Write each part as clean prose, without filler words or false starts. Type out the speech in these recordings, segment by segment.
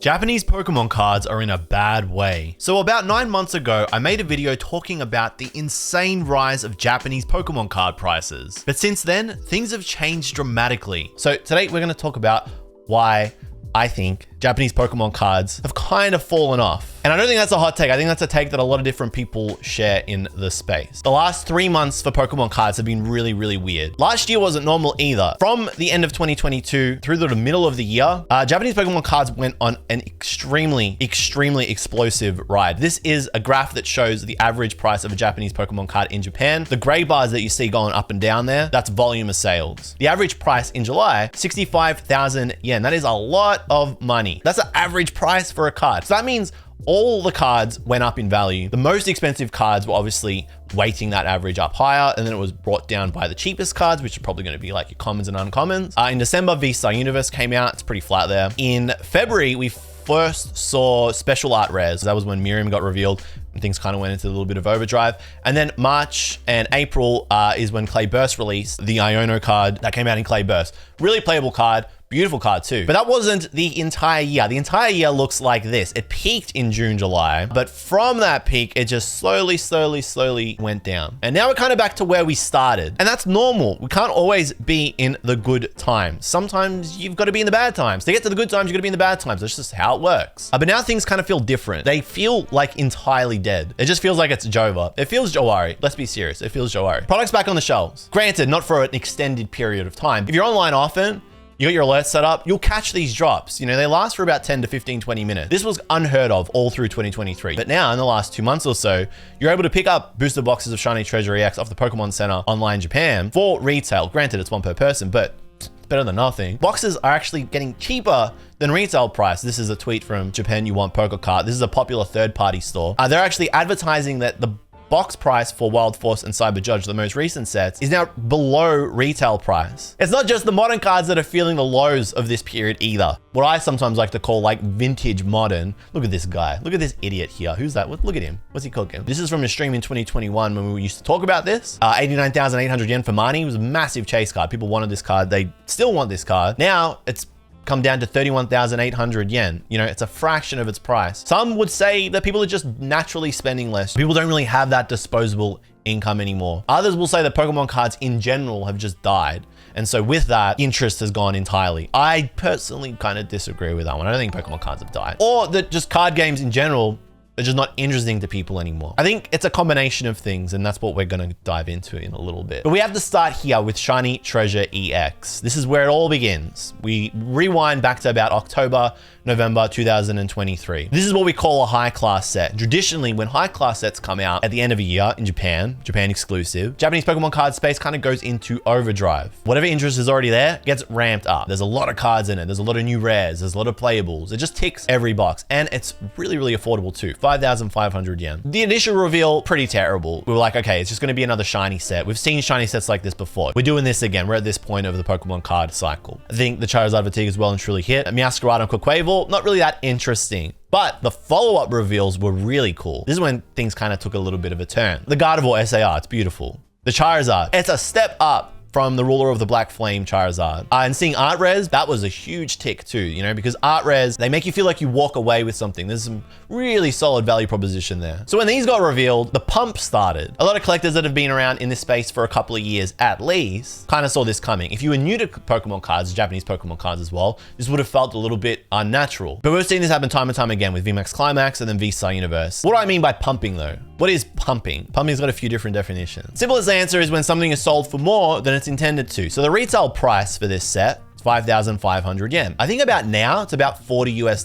Japanese Pokemon cards are in a bad way. So about 9 months ago, I made a video talking about the insane rise of Japanese Pokemon card prices. But since then, things have changed dramatically. So today we're going to talk about why I think Japanese Pokemon cards have kind of fallen off. And I don't think that's a hot take. I think that's a take that a lot of different people share in the space. The last 3 months for Pokemon cards have been really, really weird. Last year wasn't normal either. From the end of 2022 through the middle of the year, Japanese Pokemon cards went on an extremely explosive ride. This is a graph that shows the average price of a Japanese Pokemon card in Japan. The gray bars that you see going up and down there, that's volume of sales. The average price in July, 65,000 yen. That is a lot of money. That's the average price for a card. So that means all the cards went up in value. The most expensive cards were obviously weighting that average up higher, and then it was brought down by the cheapest cards, which are probably going to be like your commons and uncommons. In December, V-Star Universe came out. It's pretty flat there. In February, we first saw special art rares. That was when Miriam got revealed and things kind of went into a little bit of overdrive. And then March and April is when Clay Burst released the Iono card that came out in Clay Burst. Really playable card. Beautiful card too. But that wasn't the entire year. The entire year looks like this. It peaked in June, July, but from that peak, it just slowly went down. And now we're kind of back to where we started. And that's normal. We can't always be in the good times. Sometimes you've got to be in the bad times. To get to the good times, you've got to be in the bad times. That's just how it works. But now things kind of feel different. They feel like entirely dead. It just feels like it's Jova. It feels Jowari. Let's be serious. It feels Jowari. Products back on the shelves. Granted, not for an extended period of time. If you're online often, you got your alerts set up, you'll catch these drops. You know, they last for about 10 to 15, 20 minutes. This was unheard of all through 2023. But now in the last 2 months or so, you're able to pick up booster boxes of Shiny Treasure EX off the Pokemon Center online Japan for retail. Granted, it's one per person, but it's better than nothing. Boxes are actually getting cheaper than retail price. This is a tweet from Japan You Want Poker Cart. This is a popular third-party store. They're actually advertising that the box price for Wild Force and Cyber Judge, the most recent sets, is now below retail price. It's not just the modern cards that are feeling the lows of this period either. What I sometimes like to call like vintage modern. Look at this guy. Look at this idiot here. Who's that? Look at him. What's he cooking? This is from a stream in 2021 when we used to talk about this. 89,800 yen for Mani. It was a massive chase card. People wanted this card. They still want this card. Now it's come down to 31,800 yen. You know, it's a fraction of its price. Some would say that people are just naturally spending less. People don't really have that disposable income anymore. Others will say that Pokemon cards in general have just died. And so with that, interest has gone entirely. I personally kind of disagree with that one. I don't think Pokemon cards have died. Or that just card games in general are just not interesting to people anymore. I think it's a combination of things, and that's what we're gonna dive into in a little bit. But we have to start here with Shiny Treasure EX. This is where it all begins. We rewind back to about October, November 2023. This is what we call a high class set. Traditionally, when high class sets come out at the end of a year in Japan exclusive, Japanese Pokemon card space kind of goes into overdrive. Whatever interest is already there gets ramped up. There's a lot of cards in it. There's a lot of new rares. There's a lot of playables. It just ticks every box, and it's really affordable too. 5,500 yen. The initial reveal, pretty terrible. We were like, okay, it's just gonna be another shiny set. We've seen shiny sets like this before. We're doing this again. We're at this point of the Pokemon card cycle. I think the Charizard Fatigue is well and truly hit. Meowscarada and Quaquaval, not really that interesting. But the follow-up reveals were really cool. This is when things kind of took a little bit of a turn. The Gardevoir SAR, it's beautiful. The Charizard, it's a step up from the Ruler of the Black Flame Charizard. And seeing art rares, that was a huge tick too, you know, because art rares, they make you feel like you walk away with something. There's some really solid value proposition there. So when these got revealed, the pump started. A lot of collectors that have been around in this space for a couple of years at least kind of saw this coming. If you were new to Pokemon cards, Japanese Pokemon cards as well, this would have felt a little bit unnatural. But we've seen this happen time and time again with VMAX Climax and then V-Star Universe. What do I mean by pumping though? What is pumping? Pumping's got a few different definitions. Simplest answer is when something is sold for more than it's intended to. So the retail price for this set is 5,500 yen. I think about now, it's about $40 US.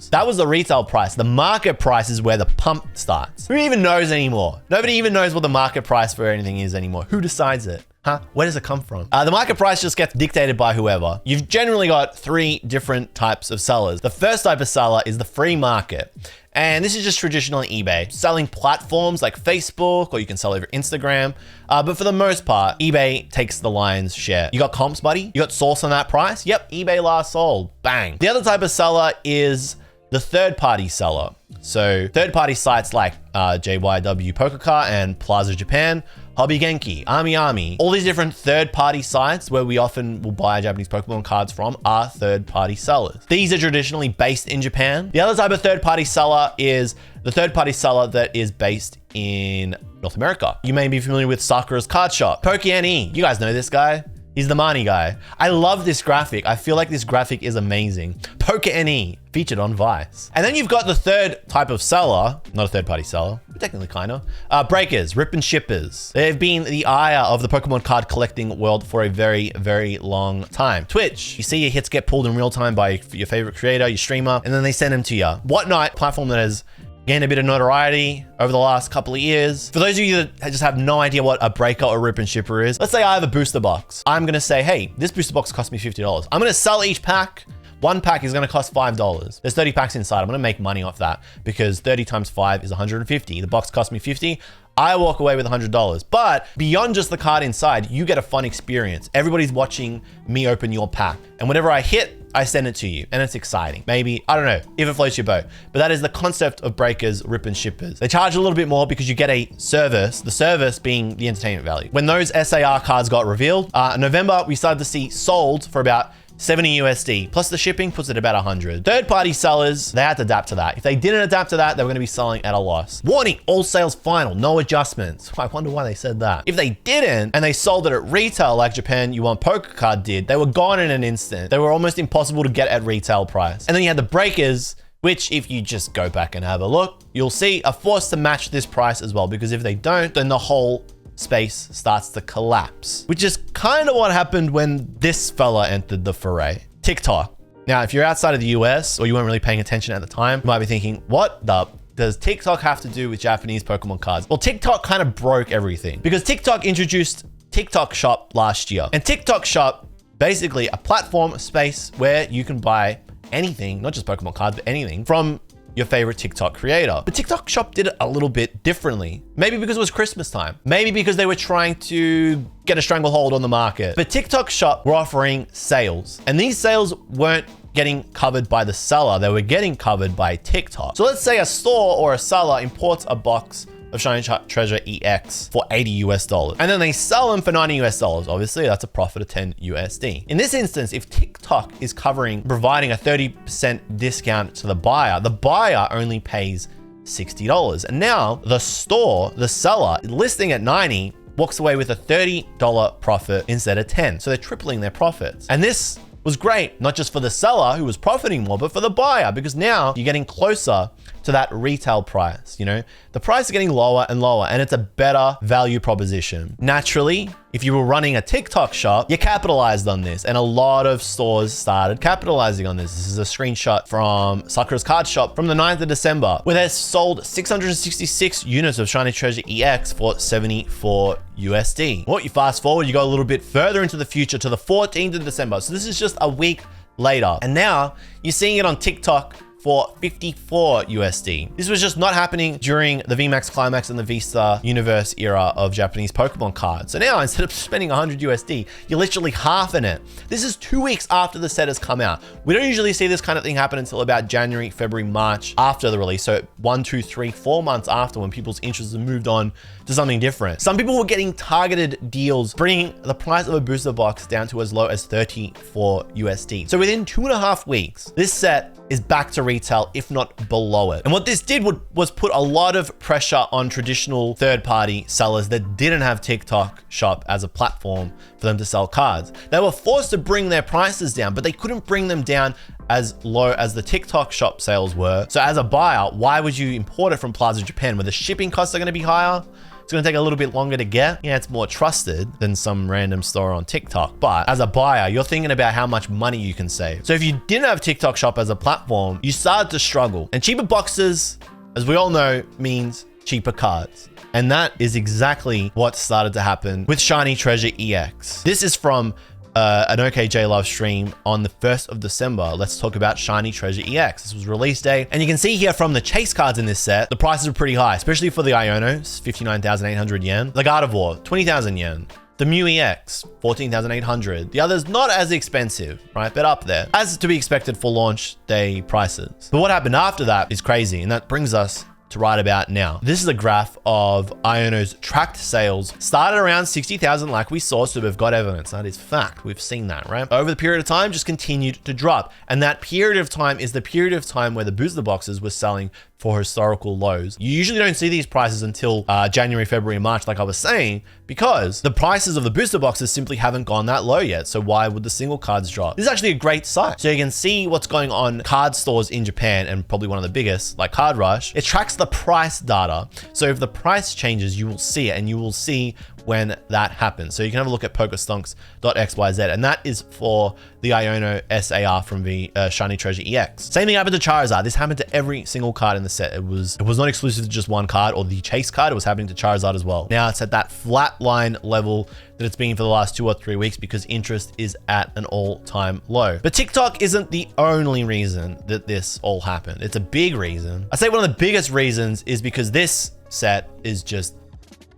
That was the retail price. The market price is where the pump starts. Who even knows anymore? Nobody even knows what the market price for anything is anymore. Who decides it? Huh? Where does it come from? The market price just gets dictated by whoever. You've generally got 3 different types of sellers. The first type of seller is the free market. And this is just traditional on eBay. Selling platforms like Facebook, or you can sell over Instagram. But for the most part, eBay takes the lion's share. You got comps, buddy? You got source on that price? Yep, eBay last sold. Bang. The other type of seller is the third-party seller. So third-party sites like JYW PokerCart and Plaza Japan Hobby Genki, Ami, all these different third-party sites where we often will buy Japanese Pokemon cards from are third-party sellers. These are traditionally based in Japan. The other type of third-party seller is the third-party seller that is based in North America. You may be familiar with Sakura's Card Shop. PokeNE, you guys know this guy. He's the Mani guy. I love this graphic. I feel like this graphic is amazing. PokeNE, featured on Vice. And then you've got the third type of seller, not a third-party seller, but technically kind of, breakers, rip and shippers. They've been the ire of the Pokemon card collecting world for a very, very long time. Twitch, you see your hits get pulled in real time by your favorite creator, your streamer, and then they send them to you. Whatnot, platform that has gained a bit of notoriety over the last couple of years. For those of you that just have no idea what a breaker or rip and shipper is, let's say I have a booster box. I'm gonna say, hey, this booster box cost me $50. I'm gonna sell each pack. One pack is gonna cost $5. There's 30 packs inside. I'm gonna make money off that because 30 times 5 is 150. The box cost me 50. I walk away with $100. But beyond just the card inside, you get a fun experience. Everybody's watching me open your pack. And whenever I hit, I send it to you and it's exciting. Maybe, I don't know, if it floats your boat. But that is the concept of breakers, rip and shippers. They charge a little bit more because you get a service, the service being the entertainment value. When those SAR cards got revealed, in November, we started to see sold for about 70 USD, plus the shipping puts it about 100. Third-party sellers, they had to adapt to that. If they didn't adapt to that, they were gonna be selling at a loss. Warning, all sales final, no adjustments. I wonder why they said that. If they didn't, and they sold it at retail like Japan Yuan Poker Card did, they were gone in an instant. They were almost impossible to get at retail price. And then you had the breakers, which if you just go back and have a look, you'll see are forced to match this price as well, because if they don't, then the whole space starts to collapse, which is kind of what happened when this fella entered the foray. TikTok. Now, if you're outside of the US or you weren't really paying attention at the time, you might be thinking, what the does TikTok have to do with Japanese Pokemon cards? Well, TikTok kind of broke everything because TikTok introduced TikTok Shop last year. And TikTok Shop, basically a platform, a space where you can buy anything, not just Pokemon cards, but anything from your favorite TikTok creator. But TikTok Shop did it a little bit differently. Maybe because it was Christmas time. Maybe because they were trying to get a stranglehold on the market. But TikTok Shop were offering sales. And these sales weren't getting covered by the seller. They were getting covered by TikTok. So let's say a store or a seller imports a box of Shiny Treasure EX for $80 US. And then they sell them for $90 US. Obviously, that's a profit of 10 USD. In this instance, if TikTok is providing a 30% discount to the buyer only pays $60. And now the store, the seller, listing at 90, walks away with a $30 profit instead of 10. So they're tripling their profits. And this was great, not just for the seller who was profiting more, but for the buyer, because now you're getting closer to that retail price. You know, the price is getting lower and lower, and it's a better value proposition. Naturally, if you were running a TikTok shop, you capitalized on this, and a lot of stores started capitalizing on this. This is a screenshot from Sakura's Card Shop from the 9th of December, where they sold 666 units of Shiny Treasure EX for 74 USD. Well, you fast forward, you go a little bit further into the future to the 14th of December. So this is just a week later. And now you're seeing it on TikTok for 54 USD. This was just not happening during the VMAX Climax and the Vista Universe era of Japanese Pokemon cards. So now instead of spending 100 USD, you're literally half in it. This is 2 weeks after the set has come out. We don't usually see this kind of thing happen until about January, February, March after the release. So 1, 2, 3, 4 months after, when people's interests have moved on to something different. Some people were getting targeted deals, bringing the price of a booster box down to as low as 34 USD. So within 2.5 weeks, this set is back to retail, if not below it. And what this did was put a lot of pressure on traditional third-party sellers that didn't have TikTok Shop as a platform for them to sell cards. They were forced to bring their prices down, but they couldn't bring them down as low as the TikTok Shop sales were. So as a buyer, why would you import it from Plaza Japan, where the shipping costs are going to be higher? It's going to take a little bit longer to get. Yeah, it's more trusted than some random store on TikTok. But as a buyer, you're thinking about how much money you can save. So if you didn't have TikTok Shop as a platform, you started to struggle. And cheaper boxes, as we all know, means cheaper cards. And that is exactly what started to happen with Shiny Treasure EX. This is from an okJLUV stream on the 1st of December. Let's talk about Shiny Treasure EX. This was release day. And you can see here from the chase cards in this set, the prices are pretty high, especially for the Iono, 59,800 yen. The Gardevoir, 20,000 yen. The Mew EX, 14,800. The others not as expensive, right? But up there, as to be expected for launch day prices. But what happened after that is crazy. And that brings us to write about now. This is a graph of Iono's tracked sales. Started around 60,000 like we saw, so we've got evidence. That is fact. We've seen that, right? Over the period of time, just continued to drop. And that period of time is the period of time where the booster boxes were selling for historical lows. You usually don't see these prices until January, February, and March, like I was saying, because the prices of the booster boxes simply haven't gone that low yet. So why would the single cards drop? This is actually a great site. So you can see what's going on card stores in Japan, and probably one of the biggest, like Card Rush. It tracks the price data. So if the price changes, you will see it, and you will see when that happens. So you can have a look at pokerstonks.xyz, and that is for the Iono SAR from the Shiny Treasure EX. Same thing happened to Charizard. This happened to every single card in the set. It was not exclusive to just one card or the chase card. It was happening to Charizard as well. Now it's at that flat line level that it's been for the last 2 or 3 weeks because interest is at an all-time low. But TikTok isn't the only reason that this all happened. It's a big reason. I say one of the biggest reasons is because this set is just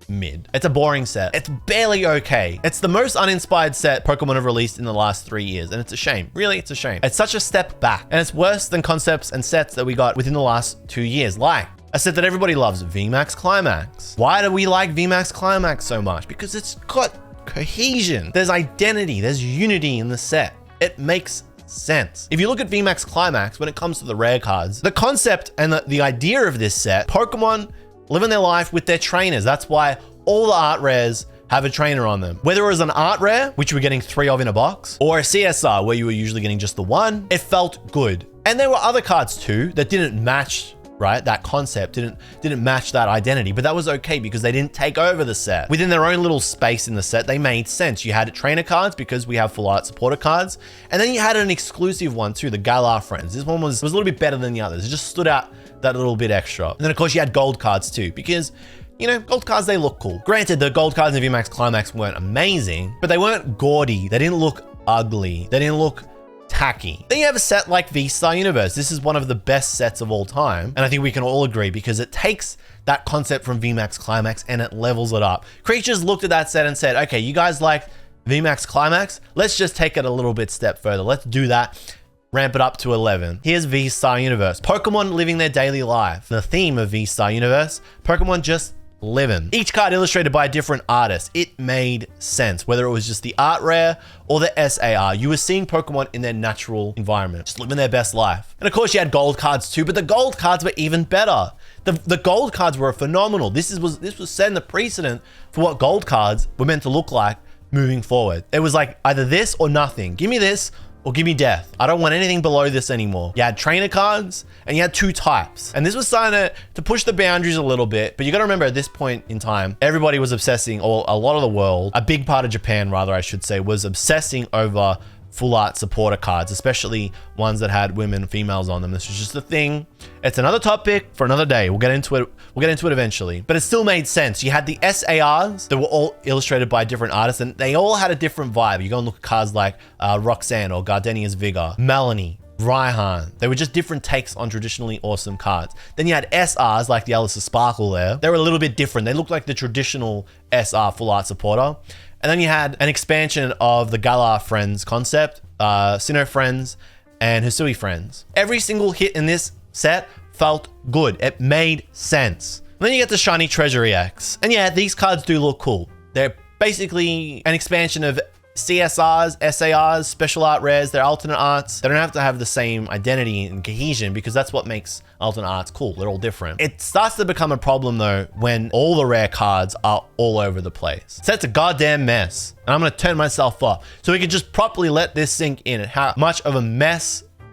mid. It's a boring set. It's barely okay. It's the most uninspired set Pokemon have released in the last 3 years, and it's a shame. Really, it's a shame. It's such a step back, and it's worse than concepts and sets that we got within the last 2 years, like a set that everybody loves, VMAX Climax. Why do we like VMAX Climax so much? Because it's got cohesion. There's identity. There's unity in the set. It makes sense. If you look at VMAX Climax, when it comes to the rare cards, the concept and the idea of this set, Pokemon living their life with their trainers. That's why all the art rares have a trainer on them. Whether it was an art rare, which you were getting 3 of in a box, or a CSR where you were usually getting just the 1, it felt good. And there were other cards too that didn't match, right? That concept didn't match that identity, but that was okay because they didn't take over the set. Within their own little space in the set, they made sense. You had trainer cards because we have full art supporter cards. And then you had an exclusive one too, the Galar Friends. This one was a little bit better than the others. It just stood out that little bit extra. And then of course you had gold cards too, because you know, gold cards, they look cool. Granted, the gold cards in VMAX Climax weren't amazing, but they weren't gaudy. They didn't look ugly. They didn't look tacky. Then you have a set like V-Star Universe. This is one of the best sets of all time. And I think we can all agree because it takes that concept from VMAX Climax and it levels it up. Creatures looked at that set and said, okay, you guys like VMAX Climax? Let's just take it a little bit step further. Let's do that. Ramp it up to 11. Here's V-Star Universe. Pokemon living their daily life. The theme of V-Star Universe, Pokemon just living. Each card illustrated by a different artist. It made sense. Whether it was just the art rare or the SAR, you were seeing Pokemon in their natural environment, just living their best life. And of course you had gold cards too, but the gold cards were even better. The gold cards were phenomenal. This was setting the precedent for what gold cards were meant to look like moving forward. It was like either this or nothing. Give me this or give me death. I don't want anything below this anymore. You had trainer cards and you had 2 types. And this was starting to push the boundaries a little bit. But you got to remember at this point in time, everybody was obsessing, or a lot of the world, a big part of Japan rather, I should say, was obsessing over full art supporter cards, especially ones that had women and females on them. This was just a thing. It's another topic for another day. We'll get into it. We'll get into it eventually, but it still made sense. You had the SARs that were all illustrated by different artists and they all had a different vibe. You go and look at cards like Roxanne or Gardenia's Vigor, Melanie, Raihan. They were just different takes on traditionally awesome cards. Then you had SRs like the Alice's Sparkle there. They were a little bit different. They looked like the traditional SR full art supporter. And then you had an expansion of the Galar Friends concept, Sinnoh Friends, and Hisui Friends. Every single hit in this set felt good. It made sense. And then you get the Shiny Treasure EX. And yeah, these cards do look cool. They're basically an expansion of CSRs, SARs, special art rares, they're alternate arts. They don't have to have the same identity and cohesion because that's what makes alternate arts cool. They're all different. It starts to become a problem though when all the rare cards are all over the place. Set's a goddamn mess. And I'm gonna turn myself off so we can just properly let this sink in and how much of a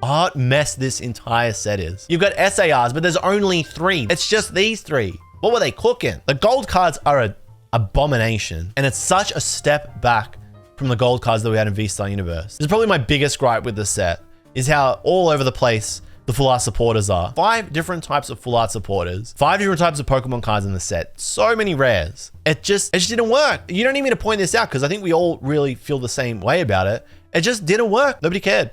hot mess this entire set is. You've got SARs, but there's only 3. It's just these 3. What were they cooking? The gold cards are an abomination and it's such a step back from the gold cards that we had in V-Star Universe. This is probably my biggest gripe with the set, is how all over the place the full art supporters are. 5 different types of full art supporters, 5 different types of Pokemon cards in the set, so many rares. It just didn't work. You don't need me to point this out because I think we all really feel the same way about it. It just didn't work. Nobody cared.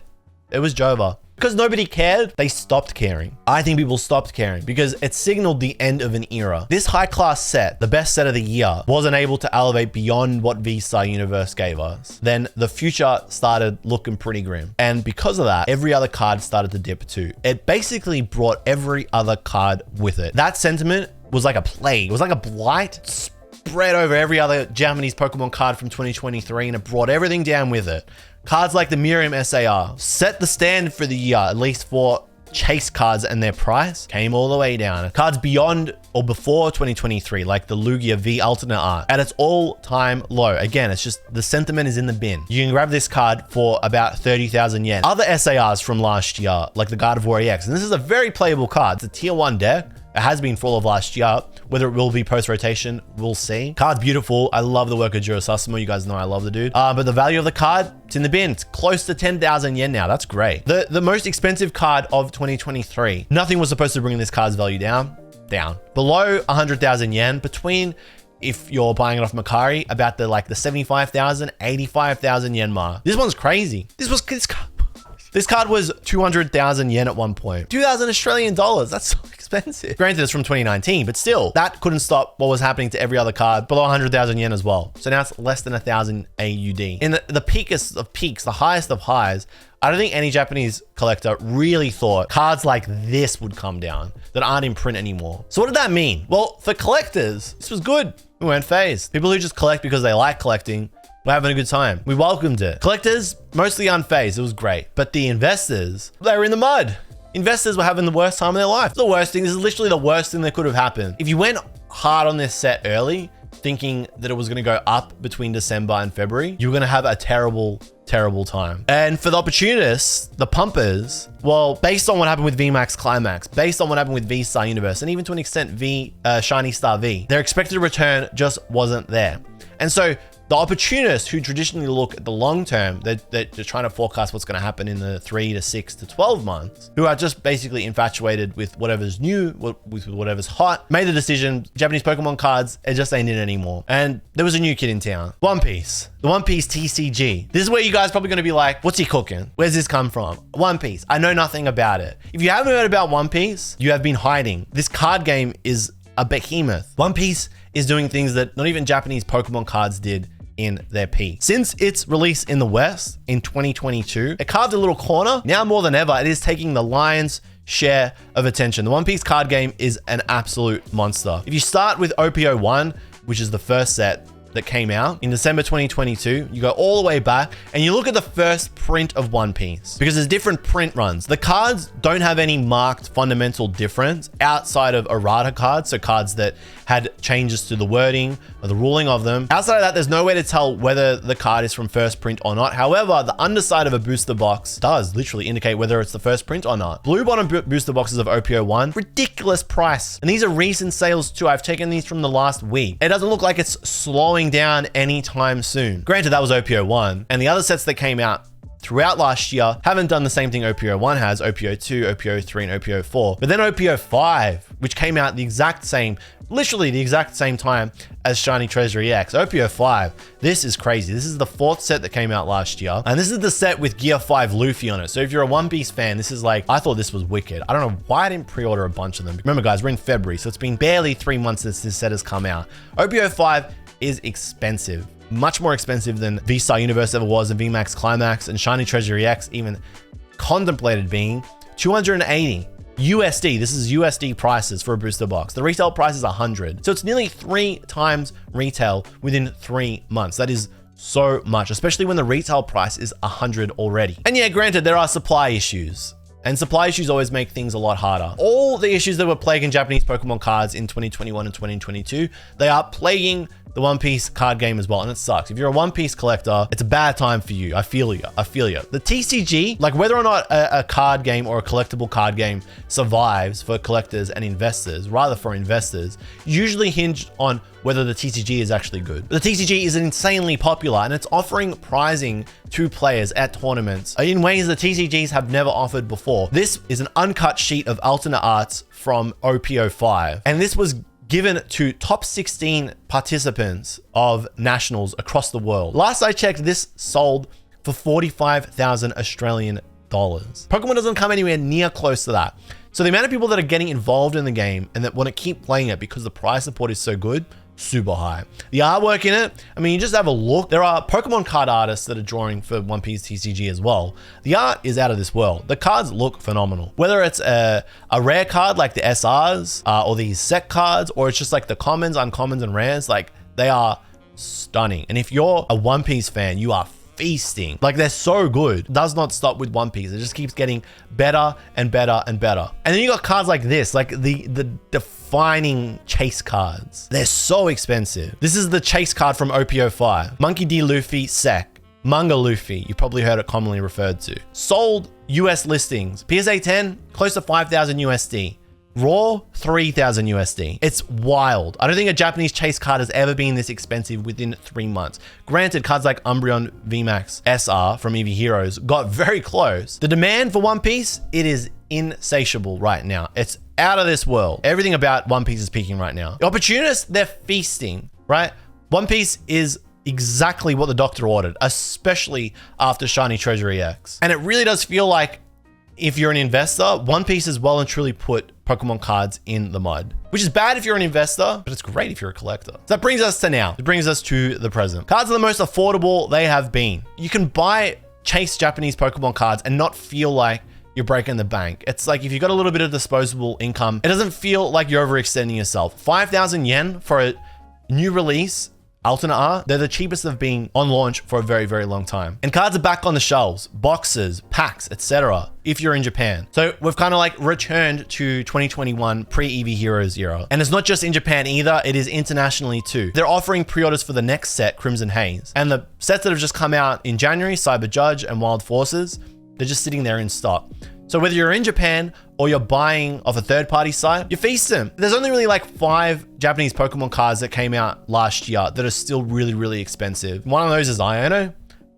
It was Jova. Because nobody cared, they stopped caring. I think people stopped caring because it signaled the end of an era. This high class set, the best set of the year, wasn't able to elevate beyond what V-Star Universe gave us. Then the future started looking pretty grim. And because of that, every other card started to dip too. It basically brought every other card with it. That sentiment was like a plague. It was like a blight spread over every other Japanese Pokemon card from 2023, and it brought everything down with it. Cards like the Miriam SAR set the standard for the year, at least for chase cards, and their price came all the way down. Cards beyond or before 2023, like the Lugia V alternate art, at its all-time low. Again, it's just the sentiment is in the bin. You can grab this card for about 30,000 yen. Other SARs from last year, like the Gardevoir EX, and this is a very playable card. It's a tier 1 deck. It has been for all of last year. Whether it will be post-rotation, we'll see. Card's beautiful. I love the work of Jiro Sasamo. You guys know I love the dude. But the value of the card, it's in the bin. It's close to 10,000 yen now. That's great. The most expensive card of 2023. Nothing was supposed to bring this card's value down. Below 100,000 yen. Between, if you're buying it off Mercari, about the 75,000, 85,000 yen mark. This one's crazy. This card was 200,000 yen at one point. 2,000 Australian dollars. That's so expensive. Granted, it's from 2019, but still, that couldn't stop what was happening to every other card below 100,000 yen as well. So now it's less than 1,000 AUD. In the peakest of peaks, the highest of highs, I don't think any Japanese collector really thought cards like this would come down that aren't in print anymore. So what did that mean? Well, for collectors, this was good. We weren't phased. People who just collect because they like collecting, we're having a good time. We welcomed it. Collectors, mostly unfazed. It was great. But the investors, they were in the mud. Investors were having the worst time of their life. The worst thing, this is literally the worst thing that could have happened. If you went hard on this set early, thinking that it was going to go up between December and February, you were going to have a terrible time. And for the opportunists, the pumpers, well, based on what happened with VMAX Climax, based on what happened with V-Star Universe, and even to an extent Shiny Star V, their expected return just wasn't there. And so the opportunists who traditionally look at the long term, they're trying to forecast what's going to happen in the 3 to 6 to 12 months, who are just basically infatuated with whatever's new, with whatever's hot, made the decision, Japanese Pokemon cards, it just ain't it anymore. And there was a new kid in town, One Piece. The One Piece TCG. This is where you guys are probably going to be like, what's he cooking? Where's this come from? One Piece. I know nothing about it. If you haven't heard about One Piece, you have been hiding. This card game is a behemoth. One Piece is doing things that not even Japanese Pokemon cards did in their peak. Since its release in the West in 2022, it carved a little corner. Now more than ever, it is taking the lion's share of attention. The One Piece card game is an absolute monster. If you start with OPO1, which is the first set that came out in December 2022, you go all the way back and you look at the first print of One Piece, because there's different print runs. The cards don't have any marked fundamental difference outside of errata cards, so cards that had changes to the wording or the ruling of them. Outside of that, there's no way to tell whether the card is from first print or not. However, the underside of a booster box does literally indicate whether it's the first print or not. Blue bottom booster boxes of OPO1, ridiculous price. And these are recent sales too. I've taken these from the last week. It doesn't look like it's slowing down anytime soon. Granted, that was OPO1, and the other sets that came out throughout last year haven't done the same thing OPO1 has, OPO2, OPO3, and OPO4. But then OPO5, which came out the exact same, literally the exact same time as Shiny Treasure EX. OPO5, this is crazy. This is the 4th set that came out last year. And this is the set with Gear 5 Luffy on it. So if you're a One Piece fan, this is like, I thought this was wicked. I don't know why I didn't pre-order a bunch of them. Remember guys, we're in February, so it's been barely 3 months since this set has come out. OPO5 is expensive. Much more expensive than V-Star Universe ever was, and VMAX Climax, and Shiny Treasure EX even contemplated being. 280 USD. This is USD prices for a booster box. The retail price is 100. So it's nearly 3 times retail within 3 months. That is so much, especially when the retail price is 100 already. And yeah, granted, there are supply issues. And supply issues always make things a lot harder. All the issues that were plaguing Japanese Pokemon cards in 2021 and 2022, they are plaguing the One Piece card game as well, and it sucks. If you're a One Piece collector, it's a bad time for you. I feel you. The TCG, like whether or not a card game or a collectible card game survives for collectors and investors, rather for investors, usually hinged on whether the TCG is actually good. The TCG is insanely popular, and it's offering prizing to players at tournaments in ways the TCGs have never offered before. This is an uncut sheet of alternate arts from OPO5, and this was given to top 16 participants of nationals across the world. Last I checked, this sold for 45,000 Australian Pokemon doesn't come anywhere near close to that. So the amount of people that are getting involved in the game and that want to keep playing it because the price support is so good, super high. The artwork in it, I mean, you just have a look. There are Pokemon card artists that are drawing for One Piece TCG as well. The art is out of this world. The cards look phenomenal. Whether it's a rare card like the SRs or these set cards, or it's just like the commons, uncommons, and rares, like they are stunning. And if you're a One Piece fan, you are feasting. Like they're so good. It does not stop with One Piece. It just keeps getting better and better and better. And then you got cards like this, like the defining chase cards. They're so expensive. This is the chase card from OP05. Monkey D. Luffy Sec. Manga Luffy. You probably heard it commonly referred to. Sold US listings. PSA 10, close to 5,000 USD. Raw, 3,000 USD. It's wild. I don't think a Japanese chase card has ever been this expensive within 3 months. Granted, cards like Umbreon VMAX SR from EV Heroes got very close. The demand for One Piece, it is insatiable right now. It's out of this world. Everything about One Piece is peaking right now. The opportunists, they're feasting, right? One Piece is exactly what the doctor ordered, especially after Shiny Treasure EX. And it really does feel like if you're an investor, One Piece has well and truly put Pokemon cards in the mud, which is bad if you're an investor, but it's great if you're a collector. So that brings us to now. It brings us to the present. Cards are the most affordable they have been. You can buy chase Japanese Pokemon cards and not feel like you're breaking the bank. It's like if you've got a little bit of disposable income, it doesn't feel like you're overextending yourself. 5,000 yen for a new release alternate art, they're the cheapest they've been on launch for a very, very long time. And cards are back on the shelves, boxes, packs, etc. if you're in Japan. So we've kind of like returned to 2021 pre-EV Heroes era. And it's not just in Japan either, it is internationally too. They're offering pre-orders for the next set, Crimson Haze. And the sets that have just come out in January, Cyber Judge and Wild Forces, they're just sitting there in stock. So whether you're in Japan or you're buying off a third-party site, you feast them. There's only really like 5 Japanese Pokemon cards that came out last year that are still really, really expensive. One of those is Iono.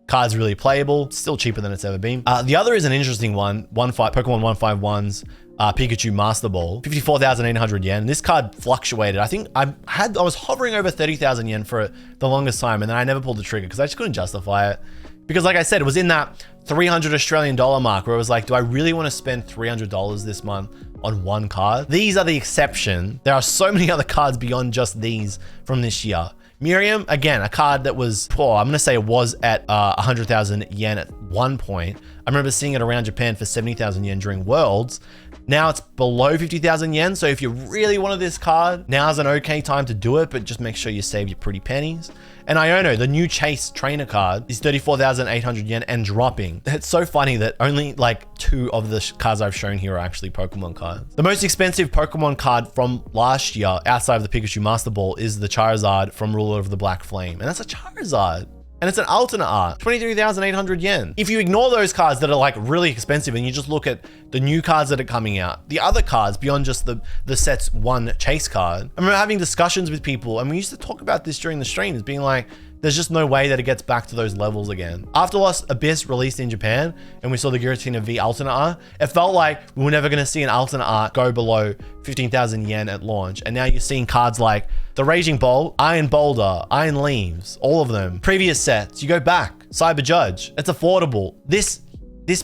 Card's really playable, still cheaper than it's ever been. The other is an interesting one, Pokemon 151's Pikachu Master Ball, 54,800 yen. This card fluctuated. I think I was hovering over 30,000 yen for the longest time, and then I never pulled the trigger because I just couldn't justify it. Because like I said, it was in that 300 Australian dollar mark where it was like, do I really want to spend $300 this month on one card? These are the exception. There are so many other cards beyond just these from this year. Miriam, again, a card that was poor. I'm going to say it was at 100,000 yen at one point. I remember seeing it around Japan for 70,000 yen during Worlds. Now it's below 50,000 yen. So if you really wanted this card, now's an okay time to do it, but just make sure you save your pretty pennies. And Iono, the new Chase trainer card, is 34,800 yen and dropping. It's so funny that only like 2 of the cards I've shown here are actually Pokemon cards. The most expensive Pokemon card from last year, outside of the Pikachu Master Ball, is the Charizard from Ruler of the Black Flame. And that's a Charizard. And it's an alternate art, 23,800 yen. If you ignore those cards that are like really expensive and you just look at the new cards that are coming out, the other cards beyond just the set's one chase card. I remember having discussions with people and we used to talk about this during the streams, being like, there's just no way that it gets back to those levels again. After Lost Abyss released in Japan and we saw the Giratina V alternate art, it felt like we were never gonna see an alternate art go below 15,000 yen at launch. And now you're seeing cards like the Raging Bolt, Iron Boulder, Iron Leaves, all of them. Previous sets, you go back, Cyber Judge, it's affordable. This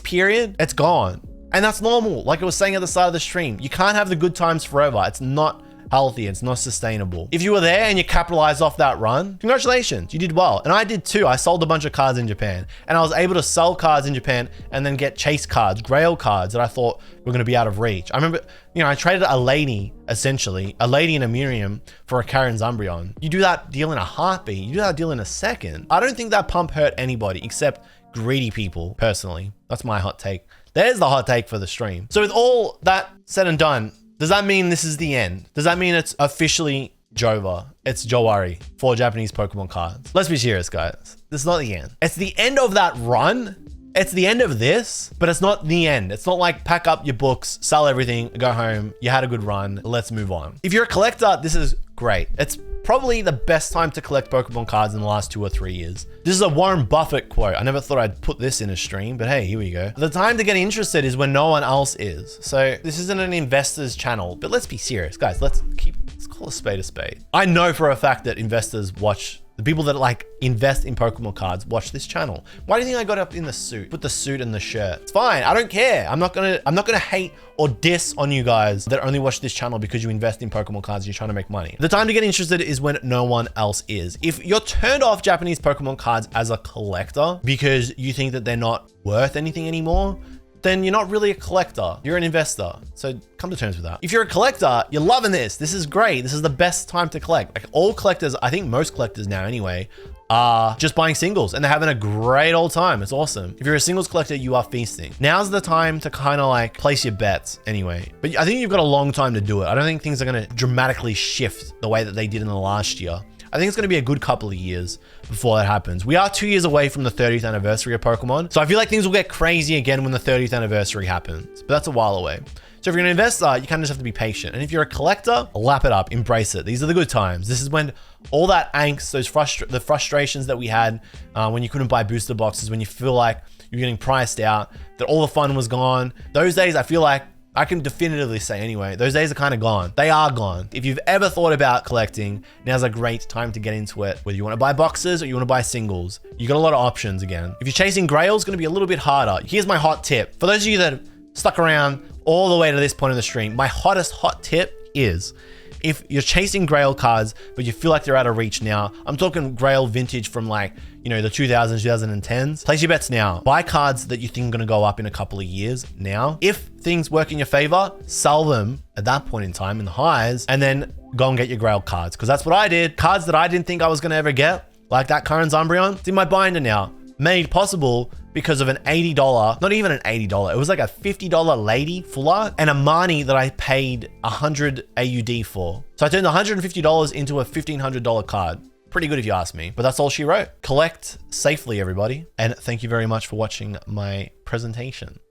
period, it's gone. And that's normal. Like I was saying at the start of the stream, you can't have the good times forever. It's not healthy, it's not sustainable. If you were there and you capitalized off that run, congratulations, you did well. And I did too. I sold a bunch of cards in Japan and I was able to sell cards in Japan and then get chase cards, grail cards that I thought were going to be out of reach. I remember, you know, I traded a lady, essentially, a lady and a Miriam for a Karen's Umbreon. You do that deal in a heartbeat. You do that deal in a second. I don't think that pump hurt anybody except greedy people, personally. That's my hot take. There's the hot take for the stream. So with all that said and done, does that mean this is the end? Does that mean it's officially Jova? It's Jowari for Japanese Pokemon cards? Let's be serious, guys. This is not the end. It's the end of that run. It's the end of this, but it's not the end. It's not like pack up your books, sell everything, go home. You had a good run. Let's move on. If you're a collector, this is great. It's probably the best time to collect Pokemon cards in the last 2 or 3 years. This is a Warren Buffett quote. I never thought I'd put this in a stream, but hey, here we go. The time to get interested is when no one else is. So this isn't an investor's channel, but let's be serious, guys. Let's call a spade a spade. I know for a fact that investors watch The people that like invest in Pokemon cards watch this channel. Why do you think I got up in the suit? Put the suit and the shirt. It's fine. I don't care. I'm not gonna hate or diss on you guys that only watch this channel because you invest in Pokemon cards and you're trying to make money. The time to get interested is when no one else is. If you're turned off Japanese Pokemon cards as a collector because you think that they're not worth anything anymore, then you're not really a collector. You're an investor. So come to terms with that. If you're a collector, you're loving this. This is great. This is the best time to collect. Like all collectors, I think most collectors now anyway, are just buying singles and they're having a great old time. It's awesome. If you're a singles collector, you are feasting. Now's the time to kind of like place your bets anyway. But I think you've got a long time to do it. I don't think things are going to dramatically shift the way that they did in the last year. I think it's going to be a good couple of years before that happens. We are 2 years away from the 30th anniversary of Pokemon. So I feel like things will get crazy again when the 30th anniversary happens, but that's a while away. So if you're an investor, you kind of just have to be patient. And if you're a collector, lap it up, embrace it. These are the good times. This is when all that angst, the frustrations that we had when you couldn't buy booster boxes, when you feel like you're getting priced out, that all the fun was gone. Those days, I feel like I can definitively say anyway, those days are kind of gone. They are gone. If you've ever thought about collecting, now's a great time to get into it. Whether you want to buy boxes or you want to buy singles, you got a lot of options again. If you're chasing grails, it's going to be a little bit harder. Here's my hot tip. For those of you that have stuck around all the way to this point in the stream, my hot tip is if you're chasing grail cards, but you feel like they're out of reach now, I'm talking grail vintage from like, you know, the 2000s, 2010s, place your bets now. Buy cards that you think are going to go up in a couple of years now. If things work in your favor, sell them at that point in time in the highs, and then go and get your grail cards. Because that's what I did. Cards that I didn't think I was going to ever get, like that current Umbreon, it's in my binder now. Made possible because of an $80, not even an $80, it was like a $50 lady full art and a Marnie that I paid 100 AUD for. So I turned $150 into a $1,500 card. Pretty good if you ask me, but that's all she wrote. Collect safely, everybody. And thank you very much for watching my presentation.